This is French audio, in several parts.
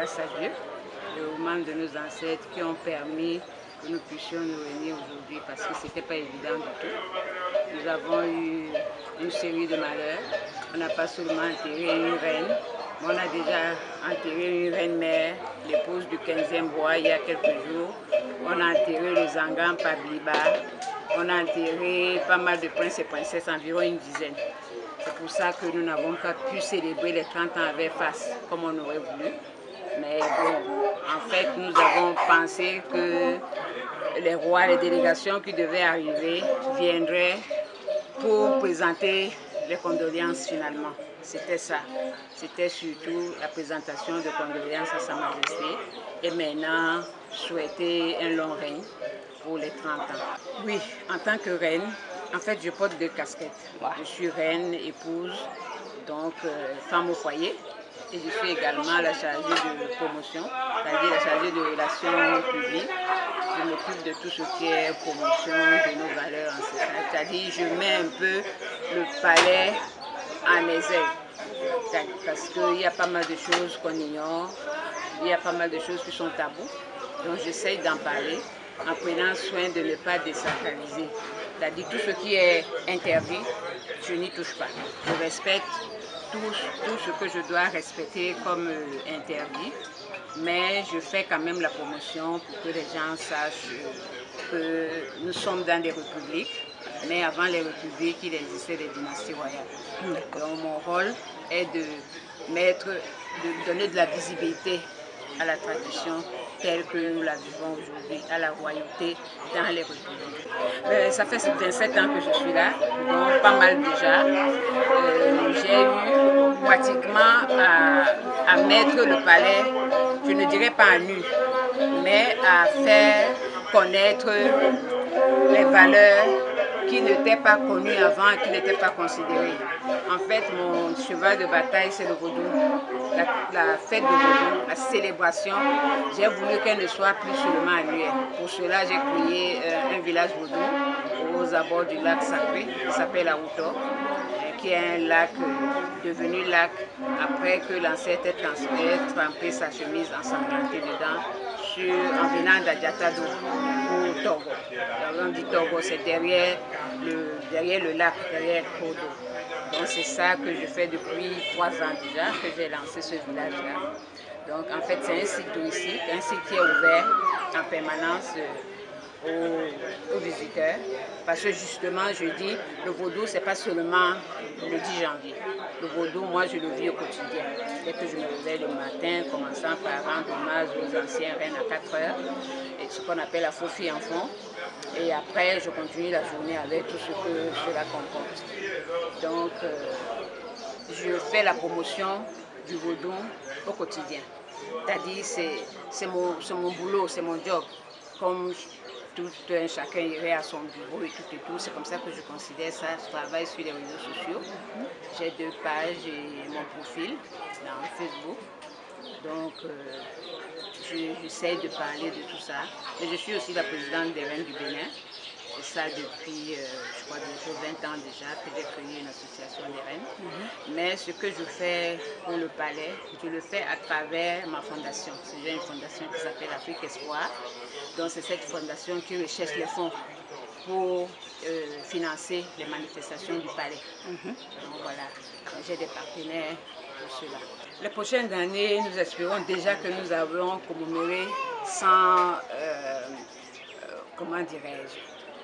grâce à Dieu et aux membres de nos ancêtres qui ont permis que nous puissions nous réunir aujourd'hui parce que ce n'était pas évident du tout. Nous avons eu une série de malheurs. On n'a pas seulement enterré une reine, mais on a déjà enterré une reine-mère, l'épouse du 15e roi il y a quelques jours. On a enterré le Zangan Pabliba. On a enterré pas mal de princes et princesses, environ une dizaine. C'est pour ça que nous n'avons pas pu célébrer les 30 ans avec face comme on aurait voulu. Mais bon, en fait, nous avons pensé que les rois, les délégations qui devaient arriver viendraient pour présenter les condoléances finalement. C'était ça. C'était surtout la présentation de condoléances à Sa Majesté et maintenant souhaiter un long règne pour les 30 ans. Oui, en tant que reine, en fait je porte deux casquettes. Je suis reine, épouse, donc femme au foyer. Et je suis également la chargée de promotion, c'est-à-dire la chargée de relations publiques. Je m'occupe de tout ce qui est promotion de nos valeurs ancestrales. C'est-à-dire je mets un peu le palais en exergue. Parce qu'il y a pas mal de choses qu'on ignore, il y a pas mal de choses qui sont tabous. Donc j'essaye d'en parler en prenant soin de ne pas désacraliser. C'est-à-dire tout ce qui est interdit, je n'y touche pas. Je respecte tout ce que je dois respecter comme interdit, mais je fais quand même la promotion pour que les gens sachent que nous sommes dans des républiques, mais avant les républiques, il existait des dynasties royales. Donc mon rôle est de donner de la visibilité à la tradition telle que nous la vivons aujourd'hui, à la royauté dans les républiques. Ça fait 27 ans que je suis là, donc pas mal déjà. J'ai eu pratiquement à mettre le palais, je ne dirais pas à nu, mais à faire connaître les valeurs qui n'étaient pas connues avant, qui n'étaient pas considérées. En fait, mon cheval de bataille, c'est le vaudou. La fête de vaudou, la célébration, j'ai voulu qu'elle ne soit plus seulement annuelle. Pour cela, j'ai créé un village vaudou aux abords du lac sacré qui s'appelle Aouto, qui est un lac devenu lac après que l'ancêtre ait trempé sa chemise ensanglantée dedans en venant d'Adjatado pour Togo. On dit Togo, c'est derrière le lac, derrière Kodo. Donc c'est ça que je fais depuis 3 ans déjà, que j'ai lancé ce village-là. Donc en fait c'est un site touristique, un site qui est ouvert en permanence aux visiteurs, parce que justement je dis le vaudou c'est pas seulement le 10 janvier. Le vaudou, moi je le vis au quotidien. Dès que je me réveille le matin, commençant par rendre hommage aux anciens reines à 4 heures, et ce qu'on appelle la faux-fille en fond. Et après je continue la journée avec tout ce que cela comporte. Donc je fais la promotion du vaudou au quotidien. C'est-à-dire c'est mon boulot, c'est mon job. Comme tout un chacun irait à son bureau et tout, c'est comme ça que je considère ça. Je travaille sur les réseaux sociaux. J'ai 2 pages et mon profil dans Facebook. Donc j'essaie de parler de tout ça. Et je suis aussi la présidente des Reines du Bénin. Et ça depuis, je crois, 20 ans déjà que j'ai créé une association des reines. Mais ce que je fais pour le palais, je le fais à travers ma fondation. J'ai une fondation qui s'appelle Afrique Espoir. Donc c'est cette fondation qui recherche les fonds pour financer les manifestations du palais. Donc voilà, j'ai des partenaires pour cela. Les prochaines années, nous espérons déjà que nous avons commémoré comment dirais-je,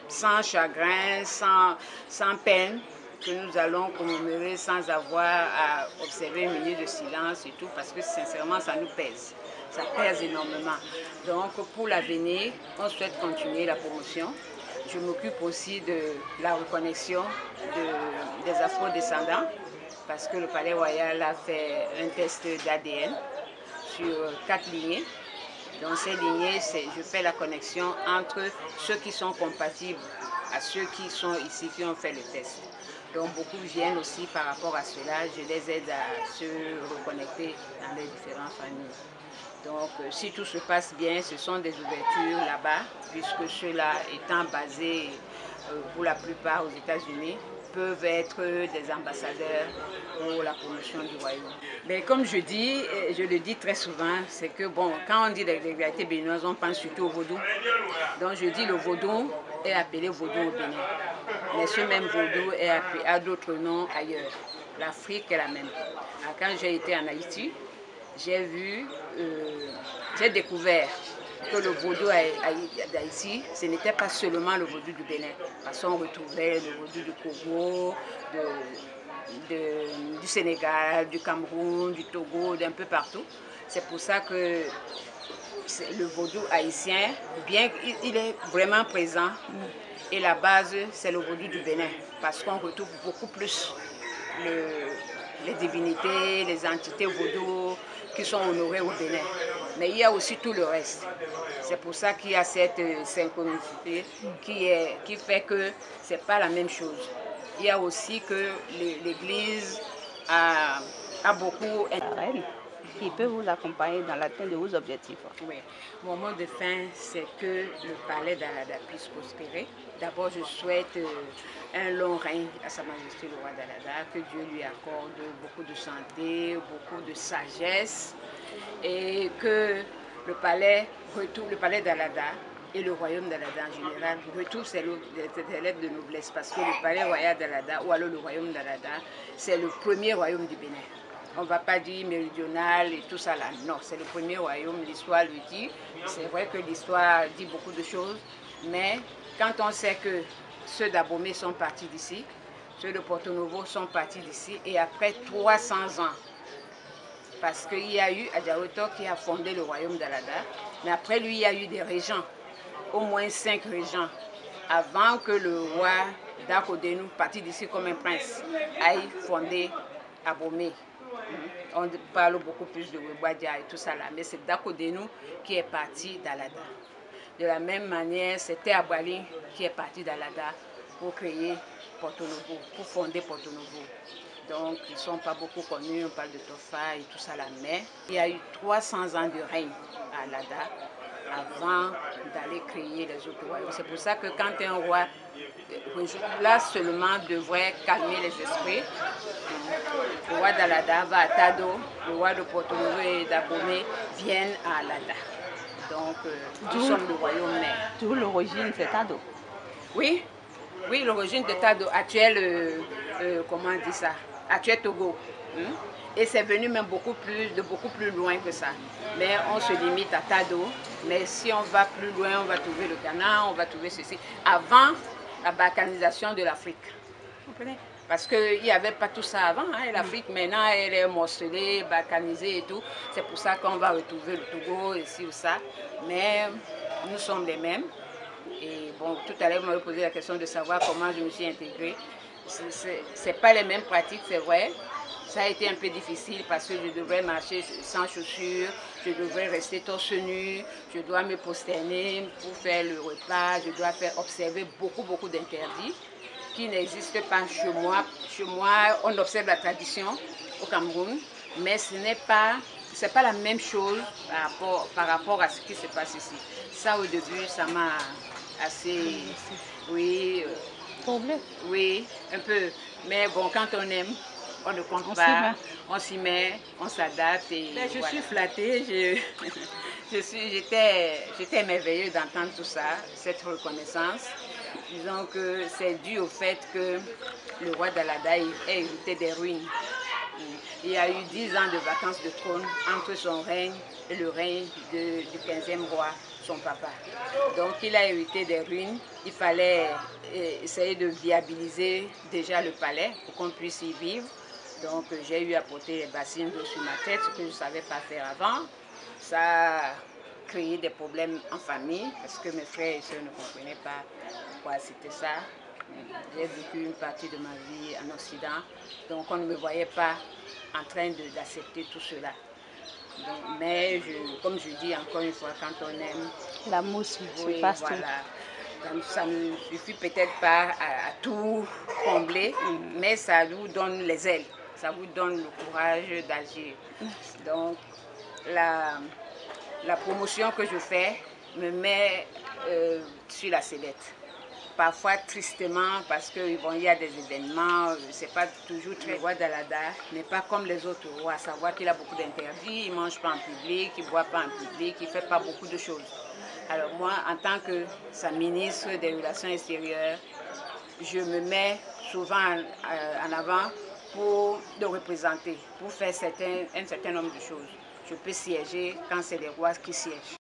sans chagrin, sans peine, que nous allons commémorer sans avoir à observer une minute de silence et tout, parce que sincèrement, ça nous pèse. Ça pèse énormément. Donc, pour l'avenir, on souhaite continuer la promotion. Je m'occupe aussi de la reconnexion des afro-descendants, parce que le Palais Royal a fait un test d'ADN sur 4 lignées. Dans ces lignées, je fais la connexion entre ceux qui sont compatibles à ceux qui sont ici, qui ont fait le test. Donc beaucoup viennent aussi par rapport à cela. Je les aide à se reconnecter dans les différentes familles. Donc si tout se passe bien, ce sont des ouvertures là-bas, puisque ceux-là étant basés pour la plupart aux États-Unis, peuvent être des ambassadeurs pour la promotion du royaume. Mais comme je dis, je le dis très souvent, c'est que bon, quand on dit les réalités béninoises, on pense surtout au vaudou. Donc je dis le vaudou est appelé vaudou au Bénin. Mais ce même vaudou a d'autres noms ailleurs. L'Afrique est la même. Alors, quand j'ai été en Haïti, j'ai découvert que le vaudou d'Haïti, ce n'était pas seulement le vaudou du Bénin. Parce qu'on retrouvait le vaudou du Congo, du Sénégal, du Cameroun, du Togo, d'un peu partout. C'est pour ça que le vaudou haïtien, bien il est vraiment présent, et la base, c'est le vaudou du Bénin. Parce qu'on retrouve beaucoup plus les divinités, les entités vaudou qui sont honorées au Bénin. Mais il y a aussi tout le reste. C'est pour ça qu'il y a cette synchronicité qui fait que ce n'est pas la même chose. Il y a aussi que l'Église a beaucoup... Qui peut vous accompagner dans l'atteinte de vos objectifs. Oui. Mon mot de fin, c'est que le palais d'Alada puisse prospérer. D'abord, je souhaite un long règne à Sa Majesté le roi d'Alada, que Dieu lui accorde beaucoup de santé, beaucoup de sagesse, et que le palais d'Alada et le royaume d'Alada en général retrouvent ses lettres de noblesse, parce que le palais royal d'Alada, ou alors le royaume d'Alada, c'est le premier royaume du Bénin. On ne va pas dire méridional et tout ça là. Non, c'est le premier royaume, l'histoire le dit. C'est vrai que l'histoire dit beaucoup de choses, mais quand on sait que ceux d'Abomey sont partis d'ici, ceux de Porto Novo sont partis d'ici, et après 300 ans, parce qu'il y a eu Adjaoto qui a fondé le royaume d'Alada, mais après lui, il y a eu des régents, au moins 5 régents, avant que le roi d'Akodénou, parti d'ici comme un prince, aille fonder Abomey. On parle beaucoup plus de Webwadia et tout ça là, mais c'est Dakodénou qui est parti d'Alada. De la même manière, c'était Abwali qui est parti d'Alada pour créer Porto Novo, pour fonder Porto Novo. Donc, ils ne sont pas beaucoup connus, on parle de Tofa et tout ça là, mais il y a eu 300 ans de règne à Alada avant d'aller créer les autres royaumes. C'est pour ça que quand un roi, là seulement, devrait calmer les esprits, le roi d'Alada va à Tado, le roi de Porto Novo et d'Abomey viennent à Alada. Donc, nous sommes le royaume mère. D'où l'origine, c'est Tado. Oui, oui, l'origine de Tado, actuel, comment on dit ça, actuel Togo. Et c'est venu même beaucoup plus loin que ça. Mais on se limite à Tado. Mais si on va plus loin, on va trouver le Ghana, on va trouver ceci. Avant la balkanisation de l'Afrique. Vous comprenez? Parce qu'il n'y avait pas tout ça avant. Hein. L'Afrique, maintenant, elle est morcelée, balkanisée et tout. C'est pour ça qu'on va retrouver le Togo, ici ou ça. Mais nous sommes les mêmes. Et bon, tout à l'heure, vous m'avez posé la question de savoir comment je me suis intégrée. Ce n'est pas les mêmes pratiques, c'est vrai. Ça a été un peu difficile parce que je devrais marcher sans chaussures, je devrais rester torse nu, je dois me prosterner pour faire le repas, je dois faire observer beaucoup d'interdits qui n'existent pas chez moi. Chez moi, on observe la tradition au Cameroun, mais ce n'est pas la même chose par rapport à ce qui se passe ici. Ça, au début, ça m'a assez, oui, oui, un peu. Mais bon, quand on aime, on ne compte pas, on s'y met, on s'adapte. Je suis flattée, j'étais émerveillée d'entendre tout ça, cette reconnaissance. Disons que c'est dû au fait que le roi d'Alada a hérité des ruines. Il y a eu 10 ans de vacances de trône entre son règne et le règne du 15e roi, son papa. Donc il a hérité des ruines, il fallait essayer de viabiliser déjà le palais pour qu'on puisse y vivre. Donc j'ai eu à porter les bassines d'eau sur ma tête, ce que je ne savais pas faire avant. Ça a créé des problèmes en famille parce que mes frères et soeurs ne comprenaient pas pourquoi c'était ça. J'ai vécu une partie de ma vie en Occident, donc on ne me voyait pas en train d'accepter tout cela. Donc, mais comme je dis encore une fois, quand on aime, l'amour se passe tout. Donc, ça ne suffit peut-être pas à tout combler, mais ça vous donne les ailes, ça vous donne le courage d'agir. Donc la promotion que je fais me met sur la sellette. parfois tristement parce qu'il y a des événements, c'est pas toujours très... Le roi Dalada n'est pas comme les autres rois, à savoir qu'il a beaucoup d'interdits, il ne mange pas en public, il ne boit pas en public, il ne fait pas beaucoup de choses. Alors moi, en tant que sa ministre des Relations extérieures, je me mets souvent en avant pour le représenter, pour faire un certain nombre de choses. Je peux siéger quand c'est les rois qui siègent.